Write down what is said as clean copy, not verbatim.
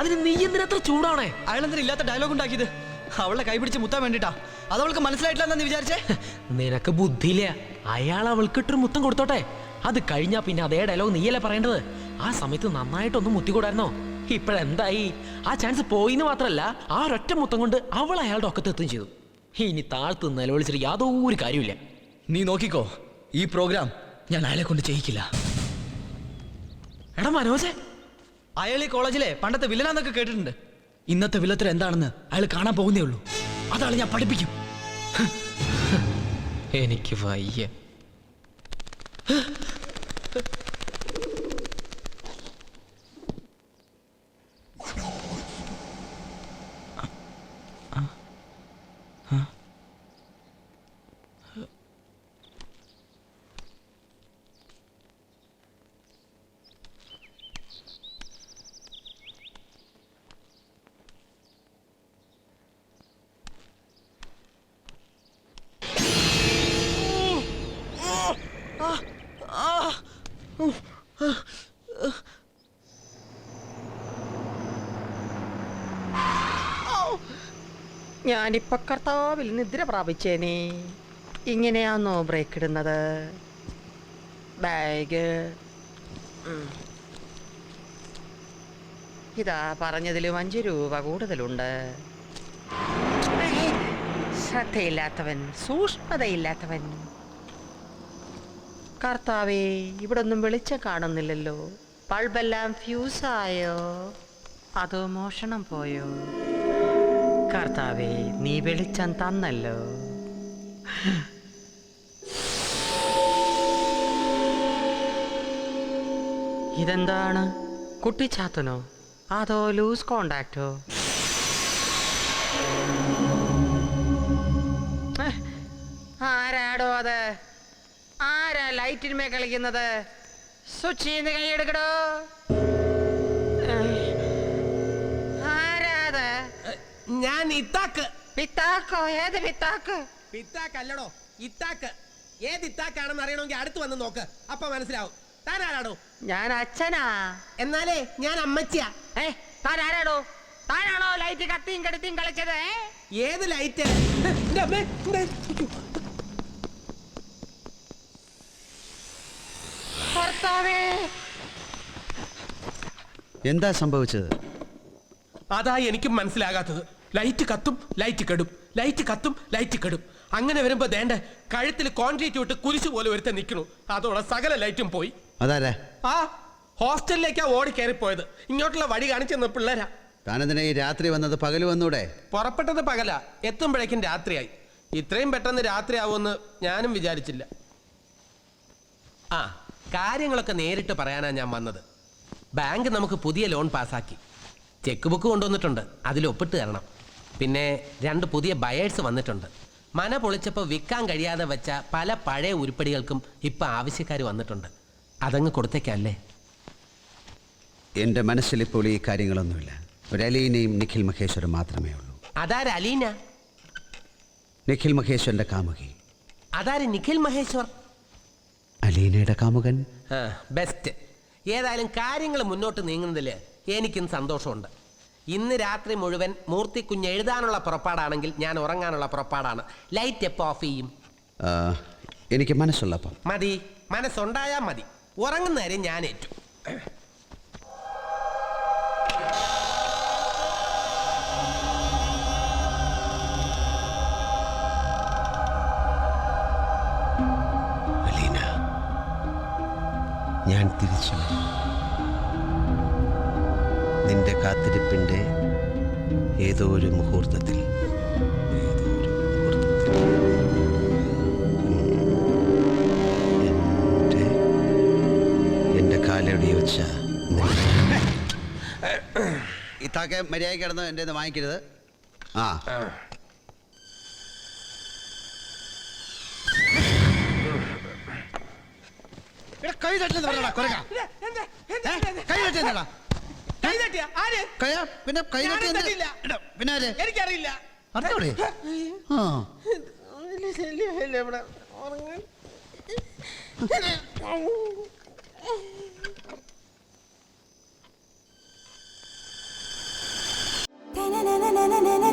അതിന് നീ എന്തിനത്ര ചൂടാണേ? അയാളെന്തിനാ ഇല്ലാത്ത ഡയലോഗ് ഉണ്ടാക്കിയത്? അവളെ കൈപിടിച്ച് മുത്താൻ വേണ്ടിട്ടാ. അത് അവൾക്ക് മനസ്സിലായിട്ടില്ല നീ വിചാരിച്ചേ? നിനക്ക് ബുദ്ധിയില്ല. അയാൾ അവൾക്കിട്ടൊരു മുത്തം കൊടുത്തോട്ടെ. അത് കഴിഞ്ഞാ പിന്നെ അതേ ഡയലോഗ് നീയല്ലേ പറയേണ്ടത്. ആ സമയത്ത് നന്നായിട്ടൊന്ന് മുത്തിക്കൂടായിരുന്നോ? ഇപ്പഴെന്തായി? ആ ചാൻസ് പോയിന്ന് മാത്രല്ല, ആ ഒരൊറ്റ മുത്തം കൊണ്ട് അവൾ അയാളുടെ ഒക്കത്ത് എത്തുകയും ചെയ്തു. ഇനി താഴ്ത്ത് നിലവിളിച്ചിട്ട് യാതൊരു കാര്യമില്ല. നീ നോക്കിക്കോ, ഈ പ്രോഗ്രാം ഞാൻ അയാളെ കൊണ്ട് ചെയ്യിക്കില്ല. എടാ മനോജെ, അയാൾ ഈ കോളേജിലെ പണ്ടത്തെ വില്ലനാന്നൊക്കെ കേട്ടിട്ടുണ്ട്. ഇന്നത്തെ വില്ലത്തിൽ എന്താണെന്ന് അയാൾ കാണാൻ പോകുന്നേ ഉള്ളൂ. അതാണ് ഞാൻ പഠിപ്പിക്കും. എനിക്ക് വയ്യ. ഞാനിപ്പോ കർത്താവിൽ നിദ്ര പ്രാപിച്ചേനെ. ഇങ്ങനെയാണോ ബ്രേക്ക് ഇടുന്നത്? ബാഗ് ഇതാ പറഞ്ഞതിലും 5 രൂപ കൂടുതലുണ്ട്. ശ്രദ്ധയില്ലാത്തവൻ, സൂക്ഷ്മതയില്ലാത്തവൻ. കർത്താവേ, ഇവിടെ ഒന്നും വെളിച്ചം കാണുന്നില്ലല്ലോ. ബൾബെല്ലാം ഫ്യൂസായോ അതോ മോഷണം പോയോ? കർത്താവേ, നീ വെളിച്ചം തന്നല്ലോ. ഇതെന്താണ്? കുട്ടിച്ചാത്തനോ അതോ ലൂസ് കോണ്ടാക്റ്റോ? ആരാടോ അത്? ആരാ ലൈറ്റിന്മേ കളിക്കുന്നത്? സ്വിച്ച് ചെയ്ത് കൈയെടുക്കടോ. ആരാത്? ഞാൻ ഇത്താക്ക്. പിത്താക്കോ? ഏത് പിത്താക്ക്? പിത്താക്കല്ലടോ, ഇത്താക്ക്. ഏത് ഇത്താക്കാണെന്ന് അറിയണമെങ്കിൽ അടുത്ത് വന്ന് നോക്ക്, അപ്പൊ മനസ്സിലാവും. താൻ ആരാടോ? ഞാൻ അച്ഛനാ. എന്നാലേ ഞാൻ അമ്മച്ചിയാ. താൻ ആരാടോ? താനാണോ ലൈറ്റ് കത്തിയും കെടുത്തിയും കളിച്ചത്? ഏത് ലൈറ്റ്? എന്താ സംഭവിച്ചത്? അതാ എനിക്കും മനസ്സിലാകാത്തത്. ലൈറ്റ് കത്തും ലൈറ്റ് കെടും, ലൈറ്റ് കത്തും ലൈറ്റ് കെടും. അങ്ങനെ വരുമ്പോ ദേണ്ട കഴുത്തിൽ കോൺക്രീറ്റ് വിട്ട് കുരിശു പോലെ ഒരുത്തൻ നിൽക്കണു. അതോടെ സകല ലൈറ്റും പോയി. അതാരാ? ആ ഹോസ്റ്റലിലേക്കാ ഓടി കയറിപ്പോയത്. ഇങ്ങോട്ടുള്ള വഴി കാണിച്ചെന്ന പിള്ളേരാ. താനെന്തിനാ ഈ രാത്രി വന്നത്? പകല് വന്നൂടെ? പുറപ്പെട്ടത് പകല, എത്തുമ്പോഴേക്കും രാത്രിയായി. ഇത്രയും പെട്ടെന്ന് രാത്രിയാവുമെന്ന് ഞാനും വിചാരിച്ചില്ല. ആ കാര്യങ്ങളൊക്കെ നേരിട്ട് പറയാനാ ഞാൻ വന്നത്. ബാങ്ക് നമുക്ക് പുതിയ ലോൺ പാസ്സാക്കി. ചെക്ക് ബുക്ക് കൊണ്ടുവന്നിട്ടുണ്ട്, അതിൽ ഒപ്പിട്ട് തരണം. പിന്നെ 2 പുതിയ ബയേഴ്സ് വന്നിട്ടുണ്ട്. മന പൊളിച്ചപ്പോൾ വിൽക്കാൻ കഴിയാതെ വെച്ച പല പഴയ ഉരുപ്പടികൾക്കും ഇപ്പം ആവശ്യക്കാർ വന്നിട്ടുണ്ട്. അതങ്ങ് കൊടുത്തേക്കല്ലേ? എൻ്റെ മനസ്സിലിപ്പോൾ ഈ കാര്യങ്ങളൊന്നുമില്ല. ഒരു അലീനയും നിഖിൽ മഹേശ്വരും മാത്രമേ ഉള്ളൂ. അതാര് അലീന? നിഖിൽ മഹേശ്വരൻ്റെ കാമുകി. അതാര് നിഖിൽ മഹേശ്വർ? അലീനയുടെ കാമുകൻ. ബെസ്റ്റ്. ഏതായാലും കാര്യങ്ങൾ മുന്നോട്ട് നീങ്ങുന്നതിൽ എനിക്കും സന്തോഷമുണ്ട്. ഇന്ന് രാത്രി മുഴുവൻ മൂർത്തി കുഞ്ഞ് എഴുതാനുള്ള പുറപ്പാടാണെങ്കിൽ ഞാൻ ഉറങ്ങാനുള്ള പുറപ്പാടാണ്. ലൈറ്റ് എപ്പോൾ ഓഫ് ചെയ്യും? എനിക്ക് മനസ്സുള്ളപ്പം മതി. മനസ്സുണ്ടായാൽ മതി. ഉറങ്ങുന്ന കാര്യം ഞാൻ ഏറ്റു. അലീന, ഞാൻ തിരിച്ചു വരും. നിന്റെ കാത്തിരിപ്പിൻ്റെ ഏതോ ഒരു മുഹൂർത്തത്തിൽ എൻ്റെ കാലടി വെച്ച ഇത്താക്കെ മര്യാദ കിടന്ന് എൻ്റെ ഇത് വാങ്ങിക്കരുത്. ആ കൈ തട്ടുന്ന പിന്നെ കൈ പിന്നെ എനിക്കറിയില്ല. അറിഞ്ഞൂടെ? ആ na na na